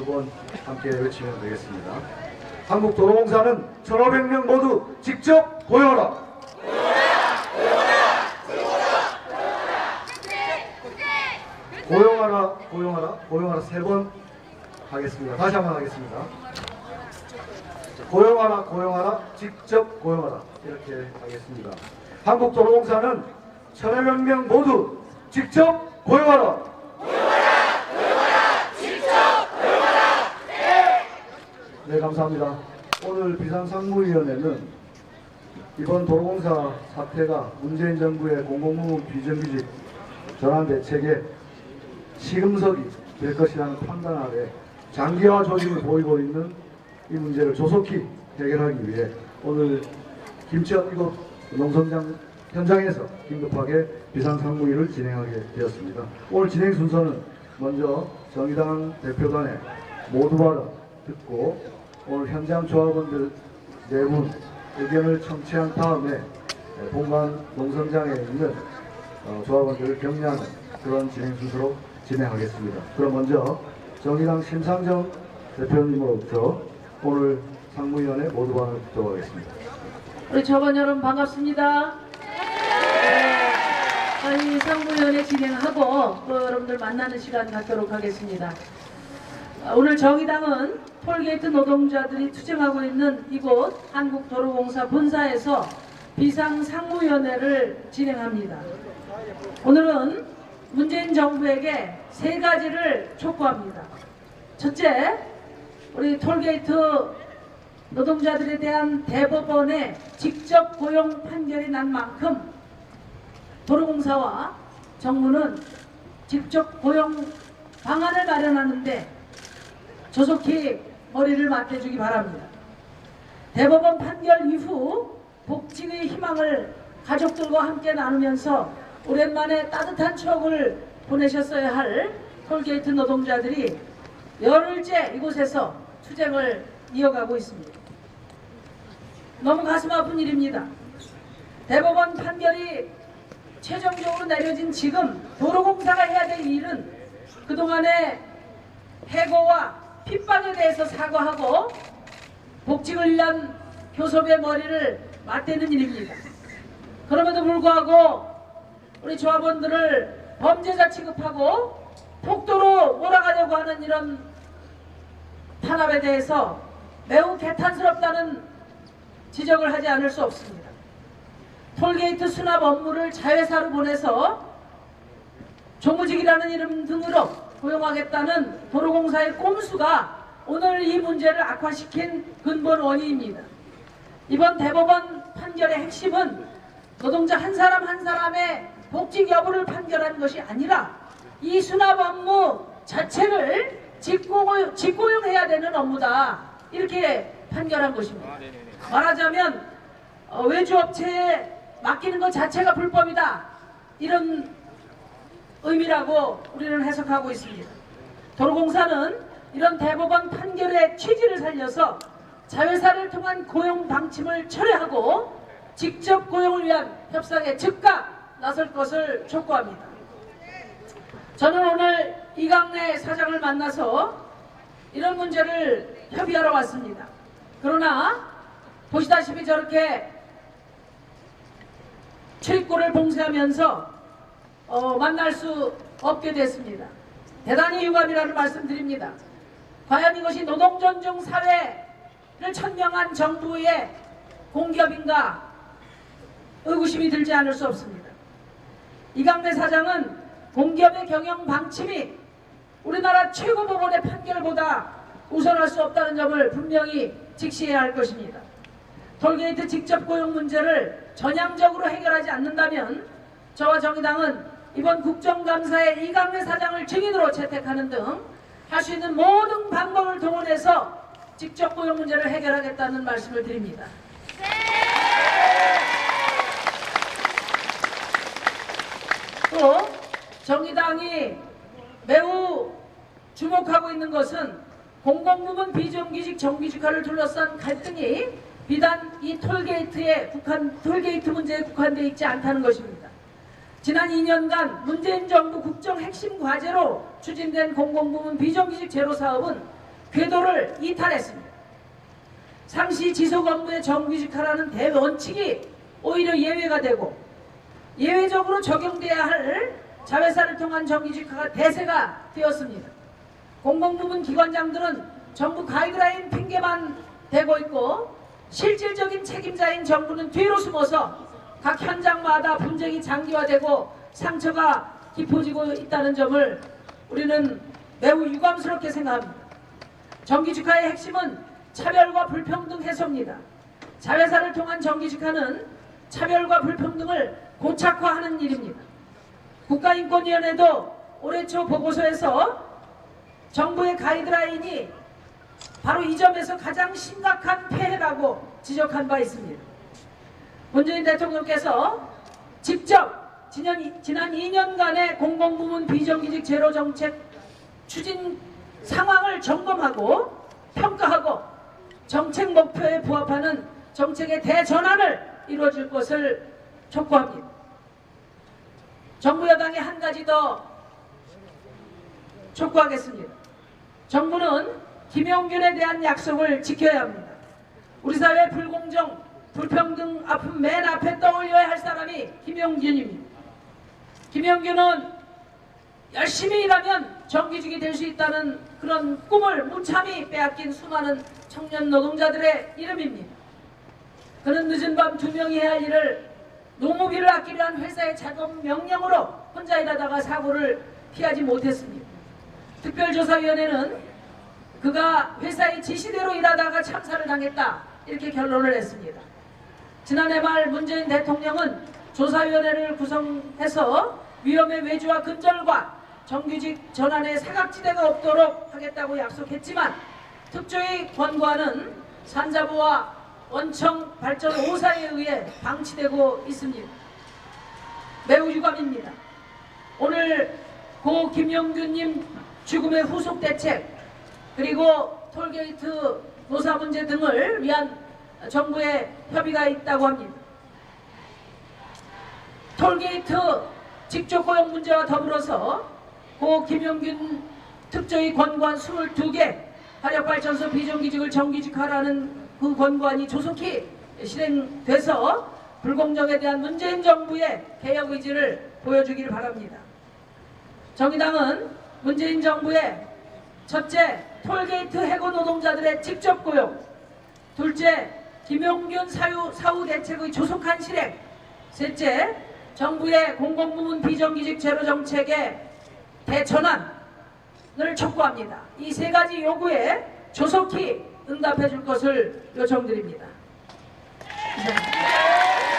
두 번 함께 외치면 되겠습니다. 한국도로공사는 1,500명 모두 직접 고용하라. 고용하라, 고용하라, 고용하라 세 번 하겠습니다. 다시 한번 하겠습니다. 고용하라, 고용하라, 직접 고용하라 이렇게 하겠습니다. 한국도로공사는 1,500명 모두 직접 고용하라. 네, 감사합니다. 오늘 비상상무위원회는 이번 도로공사 사태가 문재인 정부의 공공부문 비정규직 전환대책에 시금석이 될 것이라는 판단 아래 장기화 조짐을 보이고 있는 이 문제를 조속히 해결하기 위해 오늘 김천 이곳 농성장 현장에서 긴급하게 비상상무위를 진행하게 되었습니다. 오늘 진행 순서는 먼저 정의당 대표단의 모두 발언 듣고 오늘 현장 조합원들 4분 의견을 청취한 다음에 본관 농성장에 있는 조합원들을 격려하는 그런 진행 순서로 진행하겠습니다. 그럼 먼저 정의당 심상정 대표님으로부터 오늘 상무위원회 모두 발언을 듣도록 하겠습니다. 우리 조합원 여러분 반갑습니다. 저희 상무위원회 진행하고 또 여러분들 만나는 시간 갖도록 하겠습니다. 오늘 정의당은 톨게이트 노동자들이 투쟁하고 있는 이곳 한국도로공사 본사에서 비상상무위원회를 진행합니다. 오늘은 문재인 정부에게 3가지를 촉구합니다. 첫째, 우리 톨게이트 노동자들에 대한 대법원의 직접 고용 판결이 난 만큼 도로공사와 정부는 직접 고용 방안을 마련하는데 조속히 머리를 맞대주기 바랍니다. 대법원 판결 이후 복직의 희망을 가족들과 함께 나누면서 오랜만에 따뜻한 추억을 보내셨어야 할 톨게이트 노동자들이 열흘째 이곳에서 투쟁을 이어가고 있습니다. 너무 가슴 아픈 일입니다. 대법원 판결이 최종적으로 내려진 지금 도로공사가 해야 될 일은 그동안의 해고와 핍박에 대해서 사과하고 복직을 위한 교섭의 머리를 맞대는 일입니다. 그럼에도 불구하고 우리 조합원들을 범죄자 취급하고 폭도로 몰아가려고 하는 이런 탄압에 대해서 매우 개탄스럽다는 지적을 하지 않을 수 없습니다. 톨게이트 수납 업무를 자회사로 보내서 조무직이라는 이름 등으로 고용하겠다는 도로공사의 꼼수가 오늘 이 문제를 악화시킨 근본 원인입니다. 이번 대법원 판결의 핵심은 노동자 한 사람 한 사람의 복직 여부를 판결한 것이 아니라 이 수납 업무 자체를 직고용해야 되는 업무다, 이렇게 판결한 것입니다. 말하자면 외주업체에 맡기는 것 자체가 불법이다, 이런 의미라고 우리는 해석하고 있습니다. 도로공사는 이런 대법원 판결의 취지를 살려서 자회사를 통한 고용 방침을 철회하고 직접 고용을 위한 협상에 즉각 나설 것을 촉구합니다. 저는 오늘 이강래 사장을 만나서 이런 문제를 협의하러 왔습니다. 그러나 보시다시피 저렇게 출입구를 봉쇄하면서 만날 수 없게 됐습니다. 대단히 유감이라는 말씀 드립니다. 과연 이것이 노동존중 사회를 천명한 정부의 공기업인가 의구심이 들지 않을 수 없습니다. 이강래 사장은 공기업의 경영 방침이 우리나라 최고법원의 판결보다 우선할 수 없다는 점을 분명히 직시해야 할 것입니다. 톨게이트 직접 고용 문제를 전향적으로 해결하지 않는다면 저와 정의당은 이번 국정감사에 이강래 사장을 증인으로 채택하는 등 할 수 있는 모든 방법을 동원해서 직접 고용 문제를 해결하겠다는 말씀을 드립니다. 또 정의당이 매우 주목하고 있는 것은 공공부문 비정규직 정규직화를 둘러싼 갈등이 비단 이 톨게이트 문제에 국한되어 있지 않다는 것입니다. 지난 2년간 문재인 정부 국정 핵심 과제로 추진된 공공부문 비정규직 제로 사업은 궤도를 이탈했습니다. 상시 지속 업무의 정규직화라는 대원칙이 오히려 예외가 되고 예외적으로 적용돼야 할 자회사를 통한 정규직화가 대세가 되었습니다. 공공부문 기관장들은 정부 가이드라인 핑계만 대고 있고 실질적인 책임자인 정부는 뒤로 숨어서 각 현장마다 분쟁이 장기화되고 상처가 깊어지고 있다는 점을 우리는 매우 유감스럽게 생각합니다. 정규직화의 핵심은 차별과 불평등 해소입니다. 자회사를 통한 정규직화는 차별과 불평등을 고착화하는 일입니다. 국가인권위원회도 올해 초 보고서에서 정부의 가이드라인이 바로 이 점에서 가장 심각한 폐해라고 지적한 바 있습니다. 문재인 대통령께서 직접 지난 2년간의 공공부문 비정규직 제로 정책 추진 상황을 점검하고 평가하고 정책 목표에 부합하는 정책의 대전환을 이루어줄 것을 촉구합니다. 정부 여당이 한 가지 더 촉구하겠습니다. 정부는 김용균에 대한 약속을 지켜야 합니다. 우리 사회 불공정, 불평등 아픔 맨 앞에 떠올려야 할 사람이 김용균입니다. 김용균은 열심히 일하면 정규직이 될 수 있다는 그런 꿈을 무참히 빼앗긴 수많은 청년 노동자들의 이름입니다. 그는 늦은 밤 2명이 해야 할 일을 노무비를 아끼려 한 회사의 작업 명령으로 혼자 일하다가 사고를 피하지 못했습니다. 특별조사위원회는 그가 회사의 지시대로 일하다가 참사를 당했다 이렇게 결론을 냈습니다. 지난해 말 문재인 대통령은 조사위원회를 구성해서 위험의 외주와 근절과 정규직 전환의 사각지대가 없도록 하겠다고 약속했지만 특조위 권고안은 산자부와 원청 발전 5사에 의해 방치되고 있습니다. 매우 유감입니다. 오늘 고 김용균님 죽음의 후속 대책 그리고 톨게이트 노사 문제 등을 위한 정부의 협의가 있다고 합니다. 톨게이트 직접 고용 문제와 더불어서 고 김용균 특조위 권고안 22개 화력발전소 비정규직을 정규직화라는 그 권고안이 조속히 실행돼서 불공정에 대한 문재인 정부의 개혁 의지를 보여주기를 바랍니다. 정의당은 문재인 정부의 첫째, 톨게이트 해고 노동자들의 직접 고용, 둘째, 김용균 사후 대책의 조속한 실행, 셋째, 정부의 공공부문 비정규직 제로 정책의 대전환을 촉구합니다. 이 세 가지 요구에 조속히 응답해 줄 것을 요청드립니다.